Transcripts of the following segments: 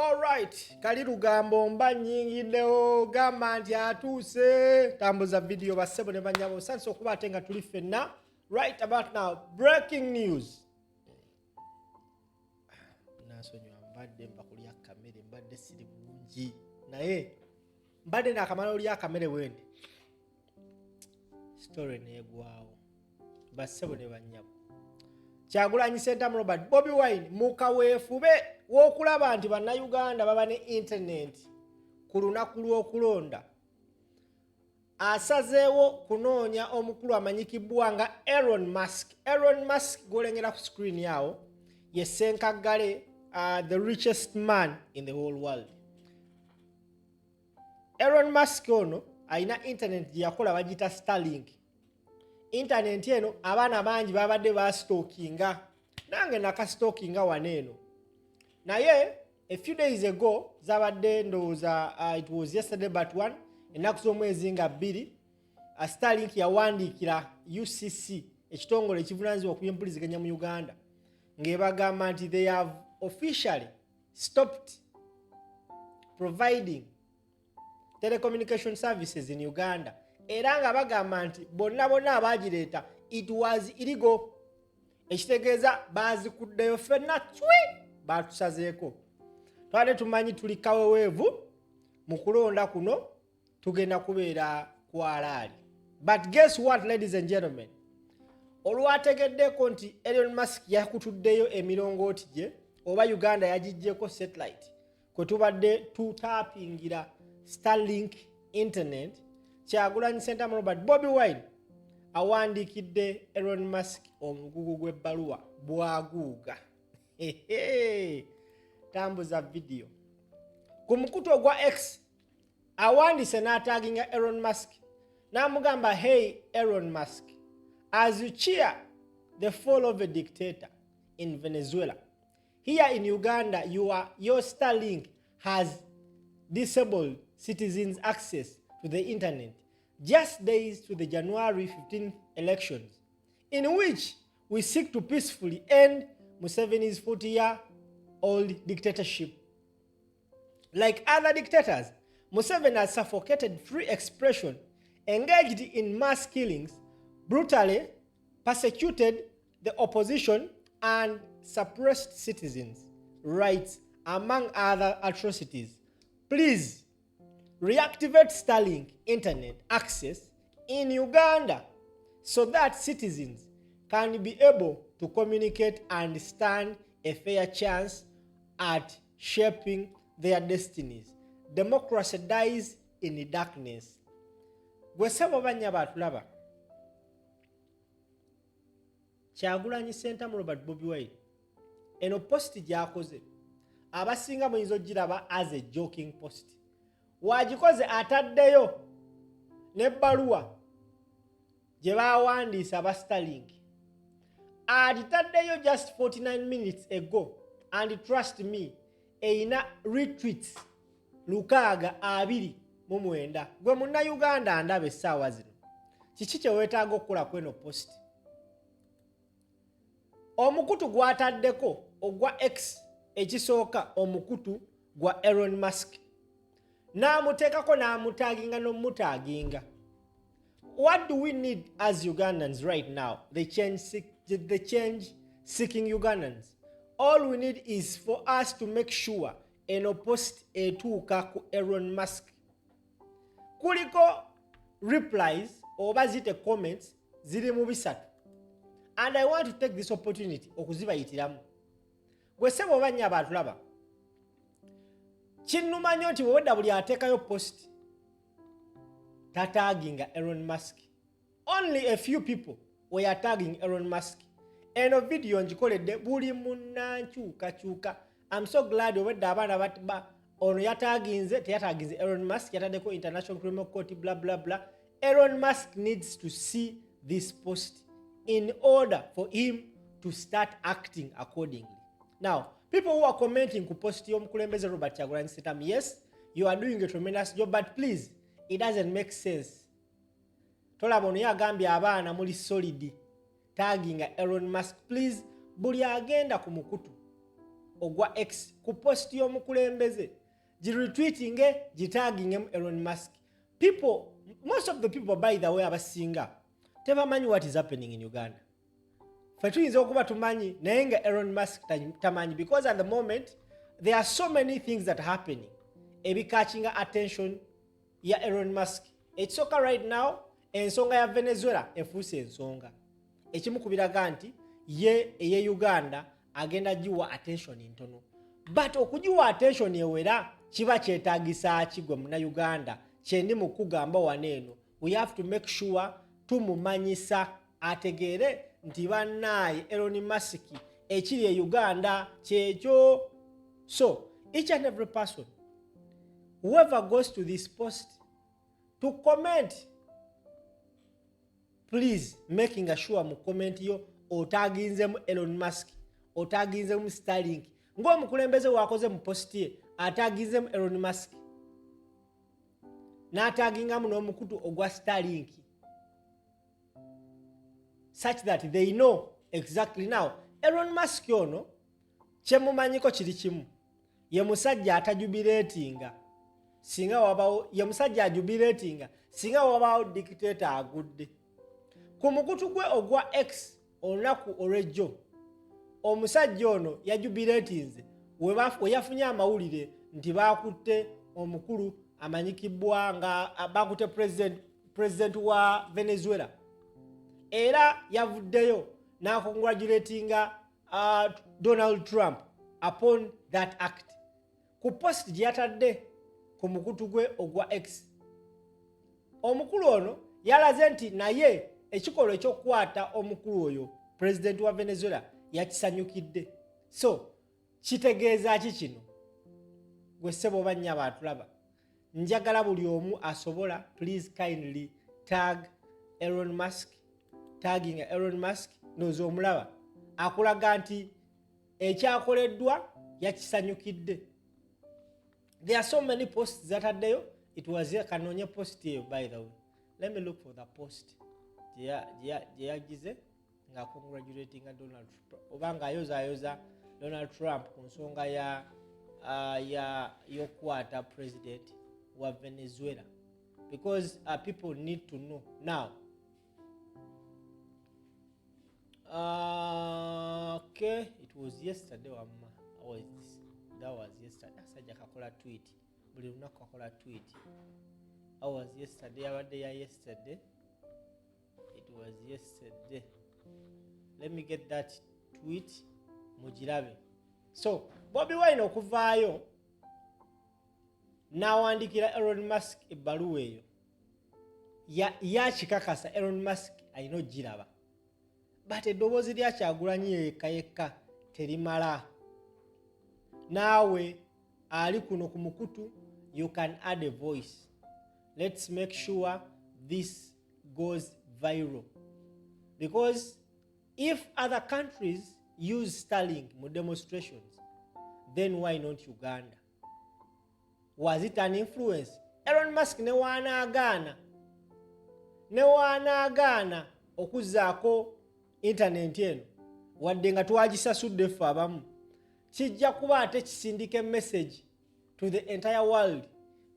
All right, kali lugambo mba nyingiddewo gamba nti atuuse tambuza video bassebo ne banyabo sanso okuba ate nga tuli ffenna right about now. Breaking news. Nasonywa mbadde mba kulya kamere mbadde siri bulungi naye mbadde nakamala olya kamere wende story neegwawo bassebo ne banyabo. Kyagulanyi Sentamu Robert Bobi Wine mukaweefube w'okulaba nti bannayuganda baba ne internet ku lunaku lw'okulonda asazeewo kunoonya omukulu amanyikibbwa nga Elon Musk. Elon Musk gw'olengera ku screen yawo ye ssenkaggale the richest man in the whole world. Elon Musk ono alina internet gye yakola bagita Starlink. Internet eno abaana bangi babadde bastalkinga nange nakastalkinga waneeno naye a few days ago zabadde ndowooza it was yesterday but one ennaku z'omwezi nga 2 Starlink yawandiikira UCC ekitongole ekivunaanyizibwa ku by'empuliziganya mu Uganda ng'ebagamba nti they have officially stopped providing telecommunication services in Uganda. Era nga bagamba nti bonna abagireeta it was illegal. Ekitegeeza baazikuddeyo ffenna cwi baatusazeeko. Twade tumanyi tuli kaweweevu mu kulonda kuno tugenda kubeera kwalaali. But guess what, ladies and gentlemen? Olwategeddeko nti Elon Musk yakutuddeyo emirongooti gye oba Uganda yagijjeko satellite kwe tubadde tutapingira Starlink internet. Kyagulanyi Sentamu Robert Bobi Wine awandikidde Elon Musk omugugu gw'ebbaluwa bwaguuga. Tambuza video. Ku mukutu ogwa X awandise n'ataaginga Elon Musk n'amugamba, hey Elon Musk, as you cheer the fall of a dictator in Venezuela, here in Uganda your Starlink has disabled citizens' access to the internet just days to the January 15th elections, in which we seek to peacefully end Museveni's 40-year-old dictatorship. Like other dictators, Museveni has suffocated free expression, engaged in mass killings, brutally persecuted the opposition, and suppressed citizens' rights, among other atrocities. Please reactivate Starlink internet access in Uganda so that citizens can be able to communicate and stand a fair chance at shaping their destinies. Democracy dies in the darkness. Gwe sebo banya batulaba. Kyagulanyi Sentamu Robert Bobi Wine eno post gyakoze abasinga muyinza ogiraba as a joking post. Wagikoze ataddeyo n'ebbaluwa gye baawandiisa aba Starlink. Agitaddeyo just 49 minutes ago and trust me eyina retweets 629. Gwe munnayuganda ndaba essaawa zino kiki kye weetaaga okukola kweno post? Omukutu gwataddeko ogwa X ekisooka omukutu gwa Elon Musk n'amuteekako n'amutaaginga n'omutaaginga. What do we need as Ugandans right now? The change-seeking Ugandans. All we need is for us to make sure eno post etuuka ku Elon Musk. Kuliko replies oba zite comments ziri mu 3. And I want to take this opportunity okuzibayitiramu. Gwe sebo banya batulaba. Kinnuma nnyo nti bw'odda buli ateekayo post tataaginga Elon Musk. Only a few people were tagging Elon Musk. Eno video njikoledde buli munnankyukakyuka. I'm so glad obwedda abaana batiba ono yataaginze teyataaginze Elon Musk yataddeko International Criminal Court blah blah blah. Elon Musk needs to see this post in order for him to start acting accordingly. Now, people who are commenting ku post y'omukulembeze Robert Kyagulanyi Sentamu, yes, you are doing a tremendous job, but please, it doesn't make sense. Tolaba ono yagambye abaana muli solid tagging Elon Musk. Please, buli agenda ku mukutu ogwa X ku post y'omukulembeze giretweeting gitagging Elon Musk. Most of the people by the way abasinga tebamanyi what is happening in Uganda. Fe tuyinza okuba tumanyi naye nga Elon Musk tamanyi, because at the moment there are so many things that are happening catching attention ya Elon Musk. Ekisooka right now ensonga ya Venezuela efuuse ensonga, ekimu kubiraga nti ye eye Uganda agenda giwa attention ntono, but okugiwa attention ewera kiba kyetaagisa kigwe muna Uganda kyendi mu kugamba waneeno. We have to make sure tumumanyisa ategeere nti bannaye Elon Musk ekiri e Uganda kyekyo. So each and every person, whoever goes to this post to comment, please making sure mu comment yo otaginzemu Elon Musk, otaginzemu Starlink. Ng'omukulembeze wakoze mu post ye ataginzemu Elon Musk n'atagingamu n'omukutu ogwa Starlink, such that they know exactly. Now Elon Musk ono kyemumanyiko kiri kimu, ye musajja atajubileetinga singa wabawo, ye musajja ajubileetinga singa wabawo dictator agudde. Ku mukutu gwe ogwa X olunaku olw'ejjo omusajja ono yajubileetinze we yafunye amawulire nti bakutte omukulu amanyikibwa nga bakutte president wa Venezuela, era yavuddeyo n'akongratulatinga Donald Trump upon that act. Ku post gye yatadde ku mukutu gwe ogwa X, omukulu ono yalaze nti naye ekikolwa ekyokukwata omukulu oyo president wa Venezuela yakisanyukidde. So kitegeeza ki kino? Gwe ssebo oba nnyabo atulaba, njagala buli omu asobola please kindly tag Elon Musk, tagging Elon Musk nozo omulaba akulaga nti ekyakoleddwa yakisanyukidde. There are so many posts that are there. It was here kanonye post here, by the way. Let me look for the post. Yagize nga congratulating Donald Trump. Obanga ayoza Donald Trump ku nsonga ya yokwata president wa Venezuela, because people need to know now. Okay, it was yesterday. How is this? That was yesterday. Asajja kakola tweet. Buli lunaku akola tweet. How was yesterday? Abadde ya yesterday. It was yesterday. Let me get that tweet mugirabe. So Bobi Wine okuvaayo n'awandikira Elon Musk ebbaluwa eyo yakikakasa Elon Musk alina ogiraba, but eddoboozi lya Kyagulanyi yekka terimala. Naawe ali kuno ku mukutu, you can add a voice. Let's make sure this goes viral, because if other countries use Starlink mu demonstrations, then why not Uganda? Was it an influence? Elon Musk ne wanaagaana okuzaako internet eno wadde nga twagisasudde ffe abamu, kijja kuba ate kisindika message to the entire world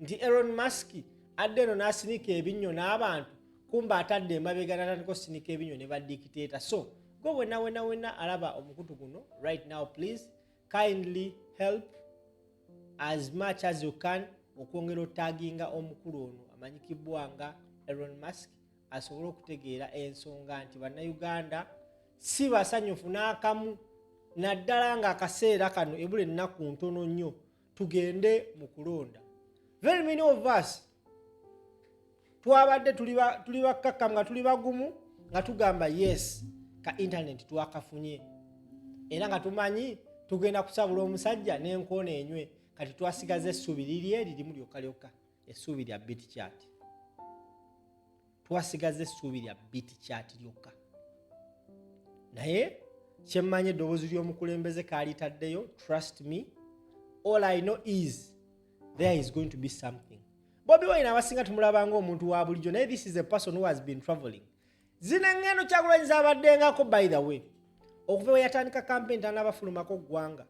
nti Elon Musk adde eno n'asinika ebinnyo n'abantu, kumba atadde emabega n'atandika osinika ebinnyo ne badictator. So go wena alaba omukutu guno right now, please kindly help as much as you can okwongera otaginga omukulu ono amanyikibwa nga Elon Musk asobole okutegeera ensonga nti bannayuganda si basanyufu n'akamu, naddala nga akaseera kano ebula ennaku ntono nnyo tugende mu kulonda. Very many of us twabadde tuli bakkakkamu nga tuli bagumu nga tugamba yes ka internet twakafunye, era nga tumanyi tugenda kusabula omusajja n'enkoona enywe, kati twasigaza essuubi lirimu lyokka essuubi lya bit chat. Twasigaza essuubi lya bit chat lyokka. Naye kyemmanyi eddoboozi ly'omukulembeze kaalitaddeyo, trust me, all I know is there is going to be something. Bobi Wine abasinga tumulabanga omuntu wa bulijjo, naye this is a person who has been traveling. Zino engendo Kyagulanyi zabaddengako by the way okuva we yatandika campaign tanabafulumako ggwanga.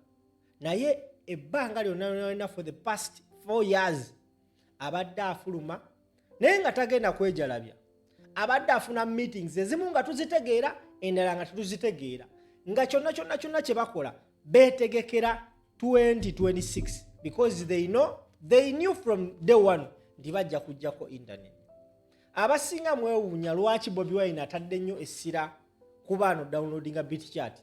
naye ebbanga lyonna for the past 4 years abadde afuluma naye nga tagenda kwejalabya. Abadde afuna meetings ezimu nga tuzitegeera endala nga tetuzitegeera, nga kyonna kye bakola beetegekera 2026 because they knew from day one nti bajja kujjako internet. Abasinga mwewuunya lwaki Bobi Wine atadde nnyo essira ku baano downloadinga bit chat.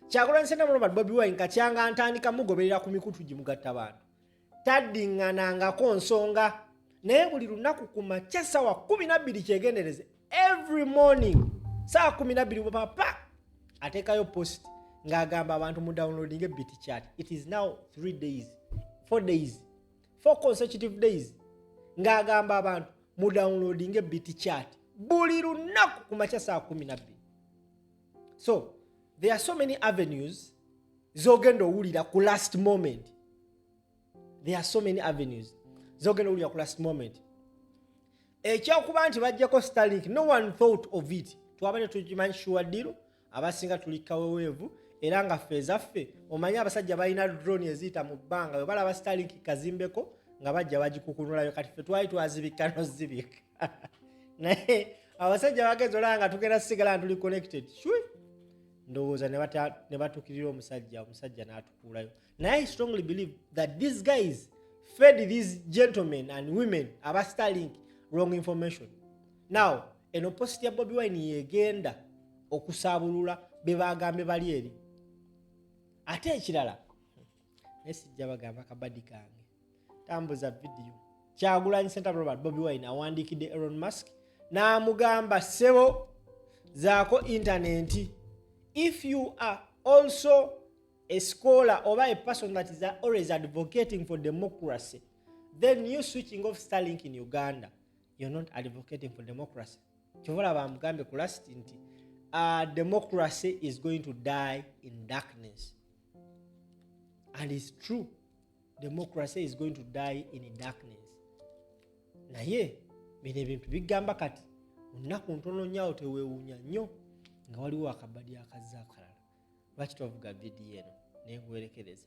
Kyagulanyi Ssentamu Robert Bobi Wine katyanga ntandika mugoberera ku mikutu gimugatta bantu. Taddiŋŋanangako nsonga naye buli lunaku ku makya ssaawa 12 kyegendereze every morning saa 12 papa ateekayo post ng'agamba abantu mu downloading bit chat. It is now 4 consecutive days ng'agamba abantu mu downloading bit chat buli lunaku ku makya saa 12. So there are so many avenues zogenda owulira ku last moment. Ekyokuba nti bajjako Starlink, no one thought of it. Twabadde tukimanyi sure deal, abasinga tuli kaweweevu era nga ffe ezaffe omanyi abasajja balina drone eziyita mu bbanga we balaba Starlink kazimbeko nga bajja bagikukunulayo, kati ffe twali twazibika nozibika naye abasajja bagenzi olaba nga tugenda sigala tuli connected ndowooza ne batukirira omusajja n'atukuulayo. Naye I strongly believe that these guys fed these gentlemen and women aba Starlink wrong information. Now eno post ya Bobi Wine yegenda okusaabulula be bagambe bali eri. Ate ekirala nesijja bagamba kabadi kange tambuza video Kyagulanyi Ssentamu Robert Bobi Wine awandikidde Elon Musk n'amugamba sebo zaako internet. If you are also a scholar or a person that is always advocating for democracy, then you switching off Starlink in Uganda, you're not advocating for democracy. Chovola bamugambe ku last nti democracy is going to die in darkness. And it's true. Democracy is going to die in darkness. Naye bino ebintu bigamba kati olunaku ntono nnyo teweewuunya nnyo nga waliwo akabadi akazza akalala. Lwaki twavuga vidiyo eno ne ngwerekereza.